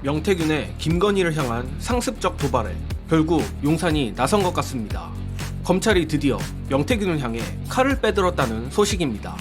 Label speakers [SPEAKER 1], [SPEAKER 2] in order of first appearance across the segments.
[SPEAKER 1] 명태균의 김건희를 향한 상습적 도발에 결국 용산이 나선 것 같습니다. 검찰이 드디어 명태균을 향해 칼을 빼들었다는 소식입니다.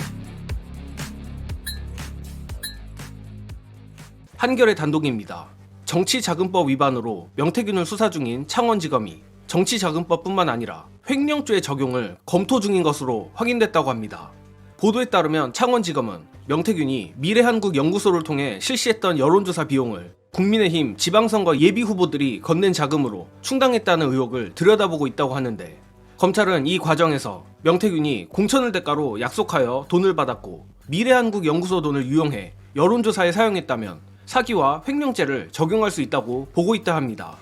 [SPEAKER 1] 한겨레 단독입니다. 정치자금법 위반으로 명태균을 수사 중인 창원지검이 정치자금법뿐만 아니라 횡령죄 적용을 검토 중인 것으로 확인됐다고 합니다. 보도에 따르면 창원지검은 명태균이 미래한국연구소를 통해 실시했던 여론조사 비용을 국민의힘 지방선거 예비후보들이 건넨 자금으로 충당했다는 의혹을 들여다보고 있다고 하는데, 검찰은 이 과정에서 명태균이 공천을 대가로 약속하여 돈을 받았고 미래한국연구소 돈을 유용해 여론조사에 사용했다면 사기와 횡령죄를 적용할 수 있다고 보고 있다 합니다.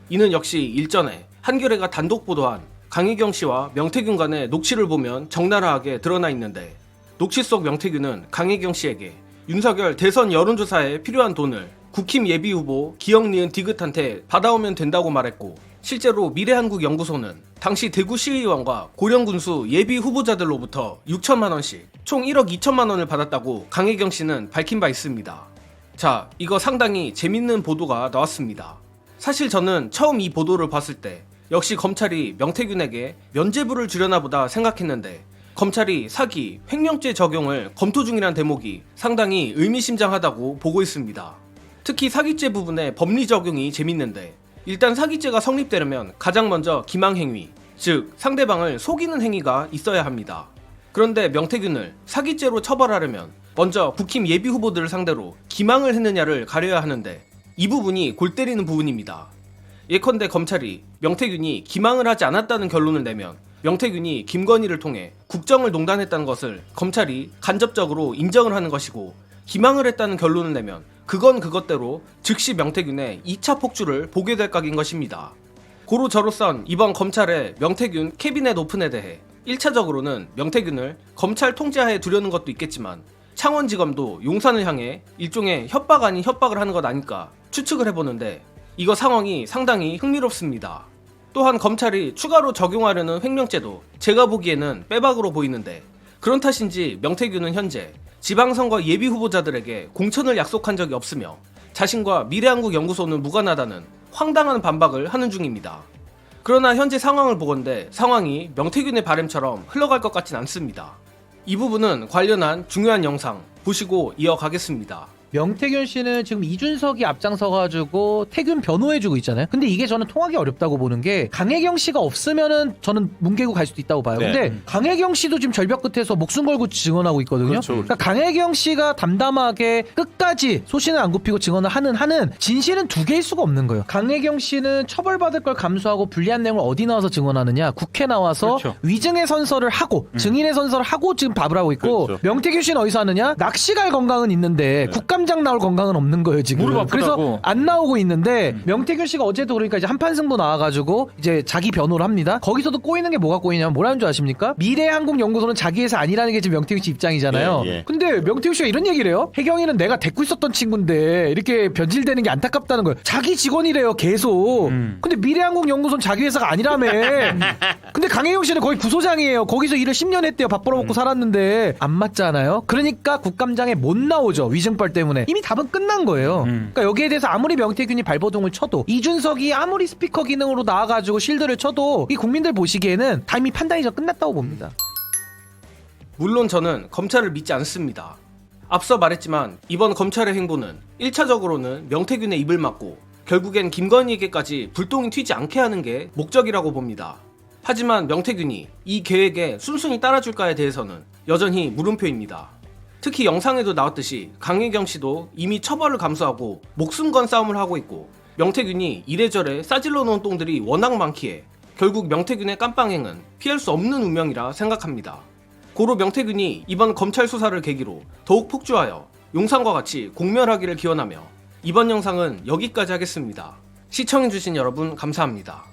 [SPEAKER 1] 이는 역시 일전에 한겨레가 단독 보도한 강혜경 씨와 명태균 간의 녹취를 보면 적나라하게 드러나 있는데, 녹취 속 명태균은 강혜경 씨에게 윤석열 대선 여론조사에 필요한 돈을 국힘 예비후보 기억 니은 디귿한테 받아오면 된다고 말했고, 실제로 미래한국연구소는 당시 대구시의원과 고령군수 예비후보자들로부터 6천만원씩 총 1억 2천만원을 받았다고 강혜경 씨는 밝힌 바 있습니다. 자, 이거 상당히 재밌는 보도가 나왔습니다. 사실 저는 처음 이 보도를 봤을 때 역시 검찰이 명태균에게 면죄부를 주려나 보다 생각했는데, 검찰이 사기, 횡령죄 적용을 검토 중이란 대목이 상당히 의미심장하다고 보고 있습니다. 특히 사기죄 부분의 법리 적용이 재밌는데, 일단 사기죄가 성립되려면 가장 먼저 기망행위, 즉 상대방을 속이는 행위가 있어야 합니다. 그런데 명태균을 사기죄로 처벌하려면 먼저 국힘 예비후보들을 상대로 기망을 했느냐를 가려야 하는데, 이 부분이 골 때리는 부분입니다. 예컨대 검찰이 명태균이 기망을 하지 않았다는 결론을 내면 명태균이 김건희를 통해 국정을 농단했다는 것을 검찰이 간접적으로 인정을 하는 것이고, 기망을 했다는 결론을 내면 그건 그것대로 즉시 명태균의 2차 폭주를 보게 될 각인 것입니다. 고로 저로선 이번 검찰의 명태균 캐비넷 오픈에 대해 1차적으로는 명태균을 검찰 통제하에 두려는 것도 있겠지만, 창원지검도 용산을 향해 일종의 협박 아닌 협박을 하는 것 아닐까 추측을 해보는데, 이거 상황이 상당히 흥미롭습니다. 또한 검찰이 추가로 적용하려는 횡령죄도 제가 보기에는 빼박으로 보이는데, 그런 탓인지 명태균은 현재 지방선거 예비후보자들에게 공천을 약속한 적이 없으며 자신과 미래한국연구소는 무관하다는 황당한 반박을 하는 중입니다. 그러나 현재 상황을 보건대 상황이 명태균의 바람처럼 흘러갈 것 같진 않습니다. 이 부분은 관련한 중요한 영상 보시고 이어가겠습니다.
[SPEAKER 2] 명태균 씨는 지금 이준석이 앞장서가지고 태균 변호해주고 있잖아요. 근데 이게 저는 통하기 어렵다고 보는 게, 강혜경 씨가 없으면은 저는 뭉개고 갈 수도 있다고 봐요.
[SPEAKER 3] 네.
[SPEAKER 2] 근데 강혜경 씨도 지금 절벽 끝에서 목숨 걸고 증언하고 있거든요.
[SPEAKER 3] 그렇죠.
[SPEAKER 2] 그러니까 강혜경 씨가 담담하게 끝까지 소신을 안 굽히고 증언을 하는 진실은 두 개일 수가 없는 거예요. 강혜경 씨는 처벌받을 걸 감수하고 불리한 내용을 어디 나와서 증언하느냐, 국회 나와서
[SPEAKER 3] 그렇죠.
[SPEAKER 2] 위증의 선서를 하고 증인의 선서를 하고 지금 답을 하고 있고,
[SPEAKER 3] 그렇죠.
[SPEAKER 2] 명태균 씨는 어디서 하느냐, 낚시갈 건강은 있는데 국감장 나올 건강은 없는 거예요 지금.
[SPEAKER 3] 무릎 아프다고.
[SPEAKER 2] 그래서 안 나오고 있는데, 명태균 씨가 어제도 그러니까 이제 한판승부 나와가지고 이제 자기 변호를 합니다. 거기서도 꼬이는 게 뭐가 꼬이냐면 뭐라는 줄 아십니까? 미래한국연구소는 자기 회사 아니라는 게 지금 명태균 씨 입장이잖아요.
[SPEAKER 3] 예, 예.
[SPEAKER 2] 근데 명태균 씨가 이런 얘기를 해요. 혜경이는 내가 데리고 있었던 친구인데 이렇게 변질되는 게 안타깝다는 거예요. 자기 직원이래요 계속. 근데 미래한국연구소는 자기 회사가 아니라며. 근데 강혜경 씨는 거기 부소장이에요. 거기서 일을 10년 했대요. 밥 벌어먹고 살았는데. 안 맞잖아요. 그러니까 국감장에 못 나오죠. 위증벌 때문에. 이미 답은 끝난 거예요. 그러니까 여기에 대해서 아무리 명태균이 발버둥을 쳐도, 이준석이 아무리 스피커 기능으로 나와가지고 실드를 쳐도, 이 국민들 보시기에는 다 이미 판단이 끝났다고 봅니다.
[SPEAKER 1] 물론 저는 검찰을 믿지 않습니다. 앞서 말했지만 이번 검찰의 행보는 1차적으로는 명태균의 입을 막고 결국엔 김건희에게까지 불똥이 튀지 않게 하는 게 목적이라고 봅니다. 하지만 명태균이 이 계획에 순순히 따라줄까에 대해서는 여전히 물음표입니다. 특히 영상에도 나왔듯이 강혜경 씨도 이미 처벌을 감수하고 목숨 건 싸움을 하고 있고, 명태균이 이래저래 싸질러 놓은 똥들이 워낙 많기에 결국 명태균의 깜빵행은 피할 수 없는 운명이라 생각합니다. 고로 명태균이 이번 검찰 수사를 계기로 더욱 폭주하여 용산과 같이 공멸하기를 기원하며 이번 영상은 여기까지 하겠습니다. 시청해주신 여러분 감사합니다.